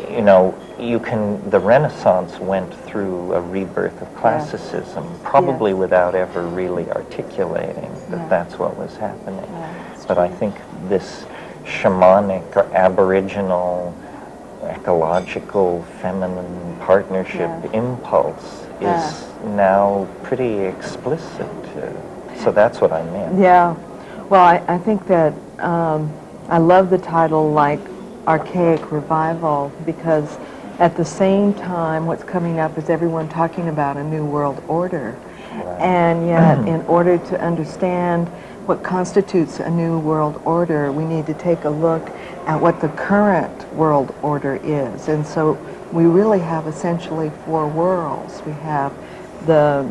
A: you know, the Renaissance went through a rebirth of classicism, probably without ever really articulating that that's what was happening. But I think this shamanic or Aboriginal ecological feminine partnership impulse is now pretty explicit. So that's what I meant.
D: Yeah. Well, I think that I love the title, like Archaic Revival, because at the same time what's coming up is everyone talking about a new world order. Right. And yet in order to understand what constitutes a new world order, we need to take a look at what the current world order is. And so we really have essentially four worlds. We have the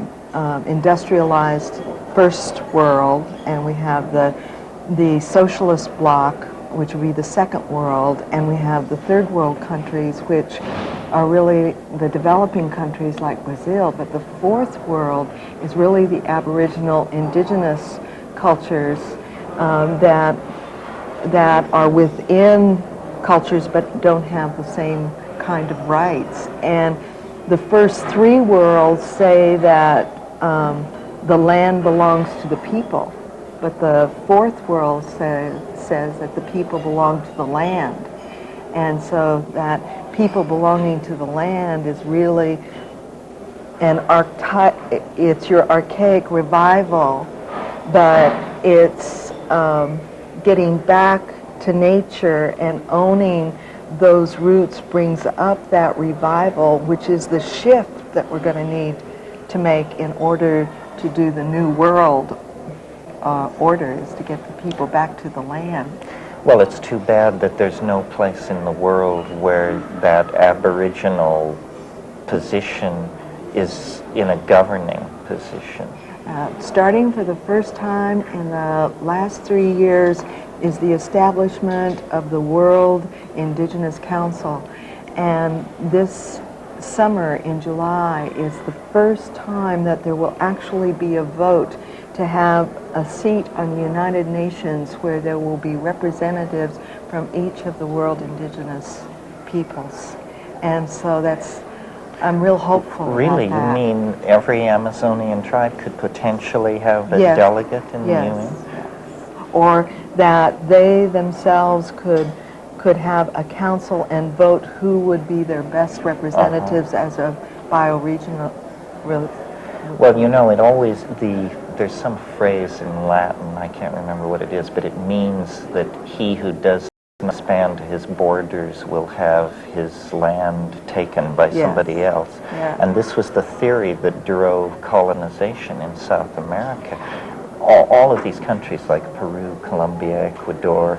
D: industrialized first world, and we have the socialist bloc, which would be the second world, and we have the third world countries, which are really the developing countries like Brazil. But the fourth world is really the Aboriginal indigenous cultures that are within cultures but don't have the same kind of rights. And the first three worlds say that the land belongs to the people, but the fourth world says that the people belong to the land. And so that people belonging to the land is really it's your archaic revival, but it's getting back to nature and owning those roots brings up that revival, which is the shift that we're going to need to make in order to do the new world order, is to get the people back to the land.
A: Well, it's too bad that there's no place in the world where that Aboriginal position is in a governing position.
D: Starting for the first time in the last 3 years is the establishment of the World Indigenous Council. And this summer in July is the first time that there will actually be a vote to have a seat on the United Nations where there will be representatives from each of the world indigenous peoples. And so I'm real hopeful
A: Really,
D: about that.
A: you mean every Amazonian tribe could potentially have a
D: Yes.
A: delegate in the
D: Yes.
A: UN?
D: Or that they themselves could have a council and vote who would be their best representatives as a bioregional.
A: Well, you know, there's some phrase in Latin, I can't remember what it is, but it means that he who does not expand his borders will have his land taken by somebody else.
D: Yeah.
A: And this was the theory that drove colonization in South America. All of these countries like Peru, Colombia, Ecuador,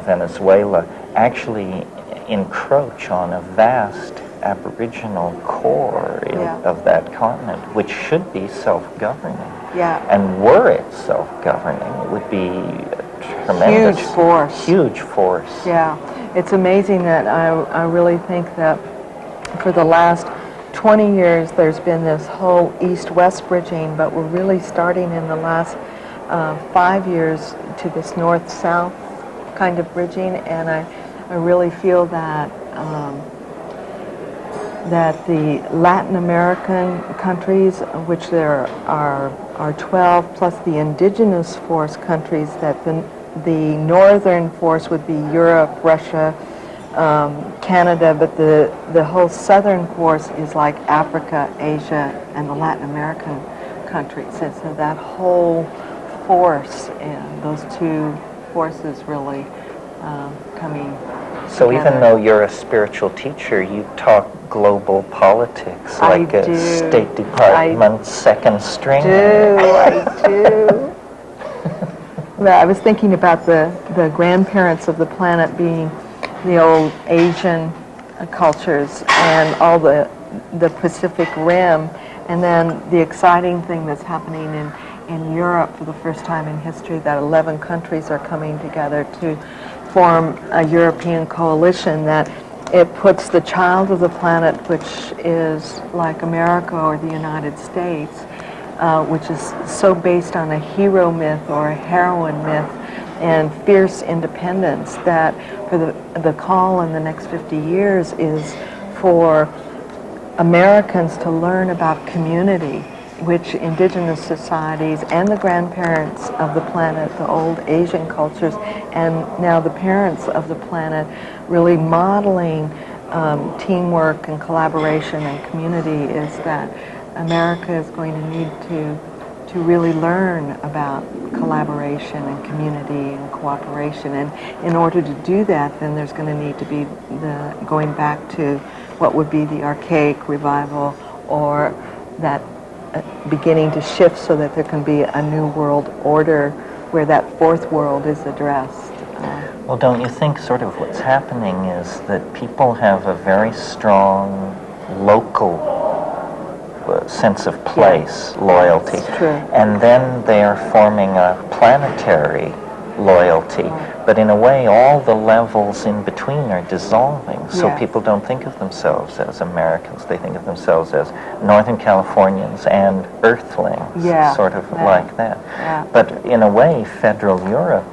A: Venezuela actually encroach on a vast Aboriginal core of that continent, which should be self-governing.
D: Yeah.
A: And were it self-governing, it would be a tremendous... Huge force.
D: Yeah. It's amazing that I really think that for the last 20 years there's been this whole east-west bridging, but we're really starting in the last 5 years to this north-south kind of bridging, and I really feel that that the Latin American countries, which there are 12, plus the indigenous force countries, that the northern force would be Europe, Russia, Canada, but the whole southern force is like Africa, Asia, and the Latin American countries. And so that whole force and those two forces really coming
A: So
D: together.
A: even though you're a spiritual teacher, you talk global politics like a State Department second string.
D: I do. Well, I was thinking about the grandparents of the planet being the old Asian cultures and all the Pacific Rim, and then the exciting thing that's happening in Europe for the first time in history, that 11 countries are coming together to form a European coalition that it puts the child of the planet, which is like America or the United States, which is so based on a hero myth or a heroine myth and fierce independence, that for the call in the next 50 years is for Americans to learn about community, which indigenous societies and the grandparents of the planet, the old Asian cultures, and now the parents of the planet, really modeling teamwork and collaboration and community, is that America is going to need to really learn about collaboration and community and cooperation. And in order to do that, then there's going to need to be going back to what would be the archaic revival, or that beginning to shift so that there can be a new world order where that fourth world is addressed.
A: Well, don't you think sort of what's happening is that people have a very strong local sense of place, loyalty,
D: That's true.
A: and then they are forming a planetary loyalty, but in a way all the levels in between are dissolving, so
D: Yes.
A: people don't think of themselves as Americans, they think of themselves as Northern Californians and Earthlings, sort of like that.
D: Yeah.
A: But in a way, federal Europe,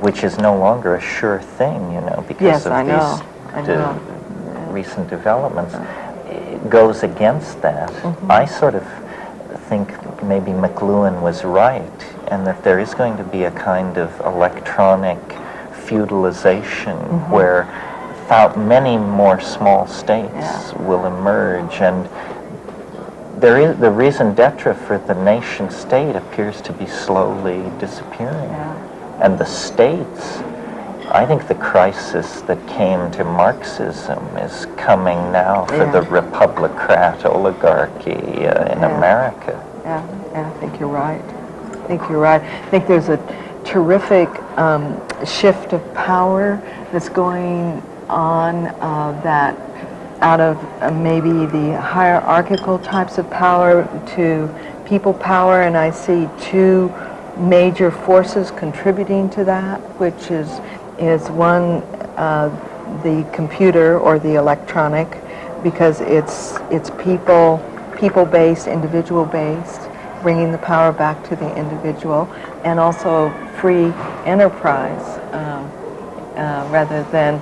A: which is no longer a sure thing, you know, because
D: Yes, I know.
A: these recent developments, it goes against that. I sort of think maybe McLuhan was right, and that there is going to be a kind of electronic feudalization where many more small states will emerge, and the raison d'etre for the nation state appears to be slowly disappearing. And the states, I think the crisis that came to Marxism is coming now for the republicrat oligarchy in America.
D: Yeah, I think you're right. I think there's a terrific shift of power that's going on, that out of maybe the hierarchical types of power to people power, and I see two major forces contributing to that, which is one, the computer or the electronic, because it's people-based, individual-based, bringing the power back to the individual, and also free enterprise rather than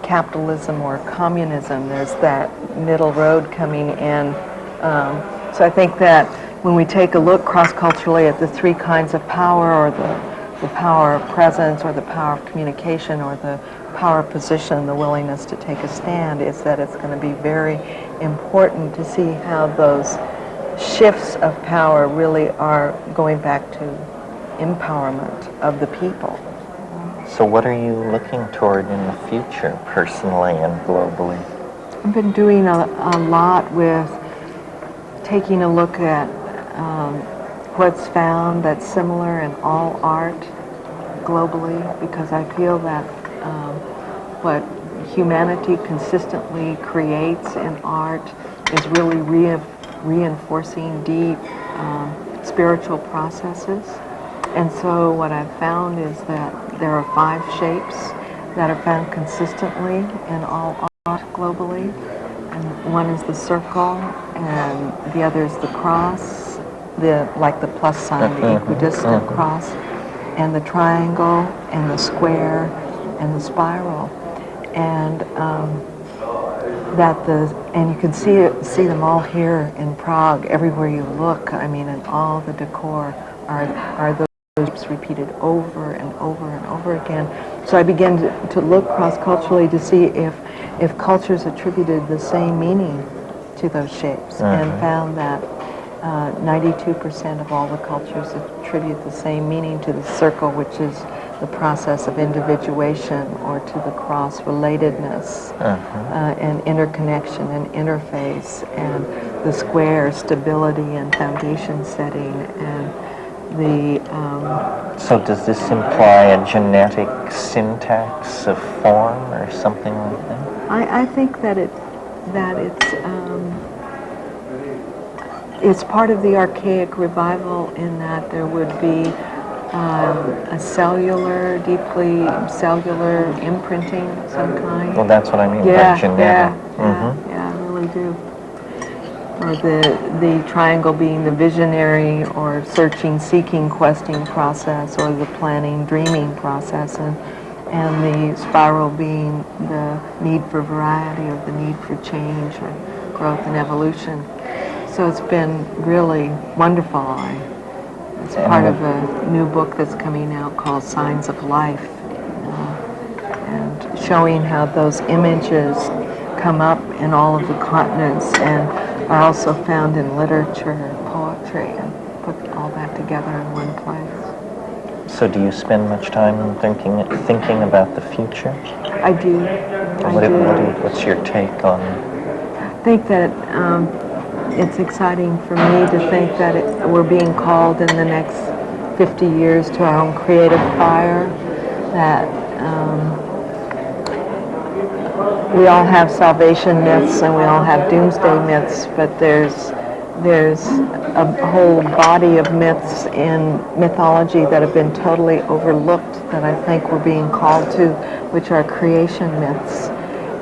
D: capitalism or communism. There's that middle road coming in. So I think that when we take a look cross-culturally at the three kinds of power, or the power of presence, or the power of communication, or the power of position, the willingness to take a stand, is that it's going to be very important to see how those shifts of power really are going back to empowerment of the people.
A: So what are you looking toward in the future, personally and globally?
D: I've been doing a lot with taking a look at what's found that's similar in all art globally, because I feel that what humanity consistently creates in art is really reinforcing deep spiritual processes. And so what I've found is that there are 5 shapes that are found consistently in all art globally. And one is the circle, and the other is the cross, like the plus sign, the equidistant cross, and the triangle, and the square, and the spiral. And and you can see them all here in Prague. Everywhere you look, I mean, and all the decor are those shapes repeated over and over and over again. So I began to look cross-culturally to see if cultures attributed the same meaning to those shapes, and found that 92% of all the cultures attribute the same meaning to the circle, which is the process of individuation, or to the cross, relatedness, and interconnection and interface, and the square, stability and foundation setting, and
A: So does this imply a genetic syntax of form or something like that?
D: I think that it's part of the archaic revival, in that there would be a deeply cellular imprinting of some kind.
A: Well, that's what I mean by genetic.
D: Yeah, I really do. Or the triangle being the visionary or searching, seeking, questing process, or the planning, dreaming process, and the spiral being the need for variety, or the need for change, or growth and evolution. So it's been really wonderful. It's part of a new book that's coming out called Signs of Life, and showing how those images come up in all of the continents and are also found in literature, poetry, and put all that together in one place.
A: So do you spend much time thinking about the future?
D: I do.
A: What's your take on?
D: I think that it's exciting for me to think that we're being called in the next 50 years to our own creative fire, that we all have salvation myths and we all have doomsday myths, but there's a whole body of myths in mythology that have been totally overlooked that I think we're being called to, which are creation myths.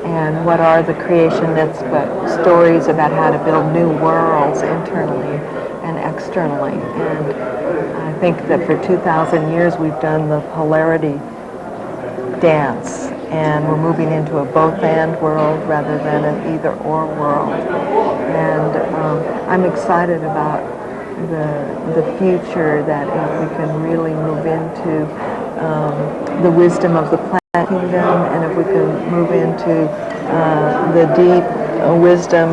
D: And what are the creation myths but stories about how to build new worlds internally and externally? And I think that for 2,000 years we've done the polarity dance, and we're moving into a both-and world rather than an either-or world. And I'm excited about the future, that if we can really move into the wisdom of the planet kingdom, and if we can move into the deep wisdom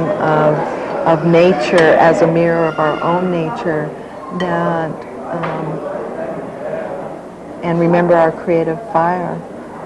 D: of nature as a mirror of our own nature, that and remember our creative fire,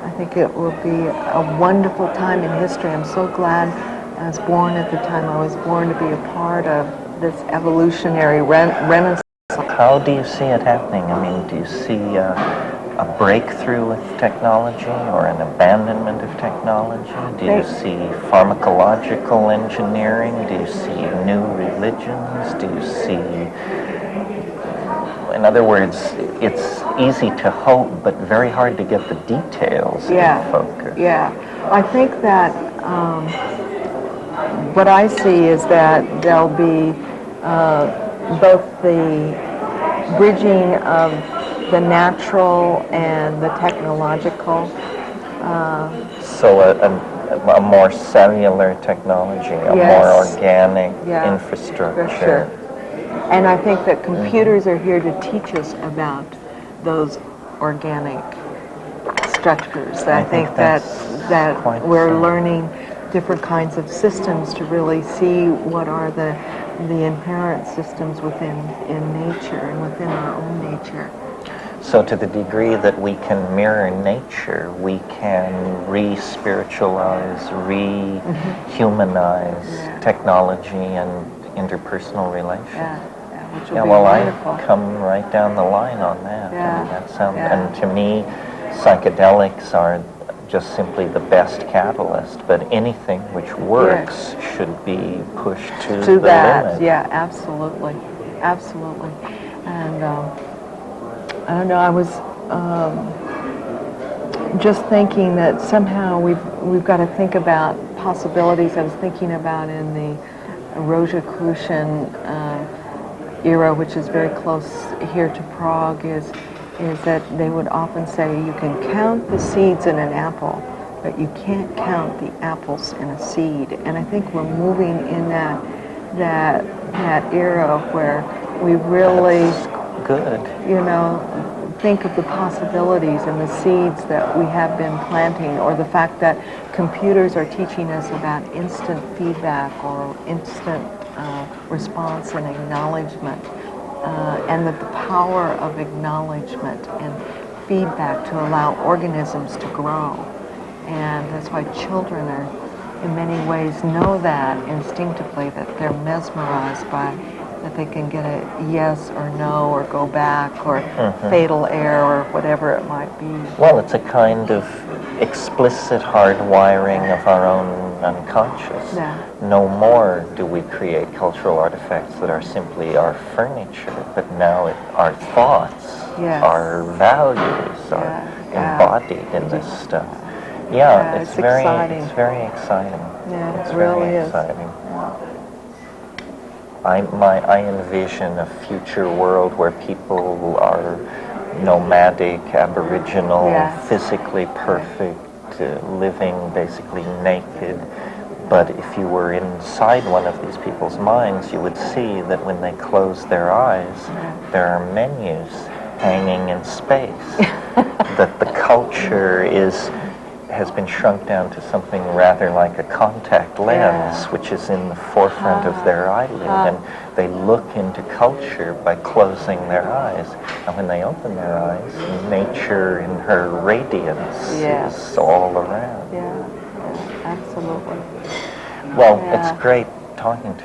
D: I think it will be a wonderful time in history. I'm so glad I was born at the time I was born, to be a part of this evolutionary renaissance.
A: How do you see it happening? I mean, do you see a breakthrough with technology, or an abandonment of technology? Do you see pharmacological engineering? Do you see new religions? Do you see... In other words, it's easy to hope, but very hard to get the details in focus.
D: Yeah, I think that what I see is that there'll be both the bridging of the natural and the technological.
A: So a more cellular technology, a
D: Yes.
A: more organic
D: Yeah,
A: infrastructure.
D: for sure. And I think that computers are here to teach us about those organic structures. I think that
A: quite
D: we're
A: so.
D: learning different kinds of systems to really see what are the inherent systems within nature and within our own nature.
A: So to the degree that we can mirror nature, we can re-spiritualize, re-humanize technology and interpersonal relations.
D: Yeah, which will
A: Yeah,
D: be
A: well,
D: wonderful.
A: I come right down the line on that.
D: Yeah,
A: I mean, that sounds,
D: yeah.
A: and to me, psychedelics are just simply the best catalyst, but anything which works should be pushed to the
D: that,
A: limit.
D: yeah, absolutely, absolutely. And I don't know, I was just thinking that somehow we've got to think about possibilities. I was thinking about in the Rosicrucian era, which is very close here to Prague, is that they would often say you can count the seeds in an apple, but you can't count the apples in a seed. And I think we're moving in that era where we really,
A: That's good.
D: think of the possibilities and the seeds that we have been planting, or the fact that computers are teaching us about instant feedback or instant response and acknowledgement, and that the power of acknowledgement and feedback to allow organisms to grow. And that's why children are, in many ways, know that instinctively, that they're mesmerized by, that they can get a yes or no or go back or fatal error or whatever it might be.
A: Well, it's a kind of explicit hardwiring of our own unconscious.
D: Yeah.
A: No more do we create cultural artifacts that are simply our furniture, but now our thoughts,
D: Yes.
A: our values are
D: Yeah.
A: embodied in this stuff. Yeah,
D: it's
A: very
D: exciting.
A: It's very exciting.
D: Yeah,
A: it's
D: it really
A: very
D: is.
A: exciting. I envision a future world where people are nomadic, aboriginal,
D: Yes.
A: physically perfect, living basically naked. But if you were inside one of these people's minds, you would see that when they close their eyes, there are menus hanging in space. That the culture has been shrunk down to something rather like a contact lens, which is in the forefront of their eyelid, and they look into culture by closing their eyes. And when they open their eyes, nature in her radiance is all around.
D: Yeah, absolutely.
A: Well, it's great talking to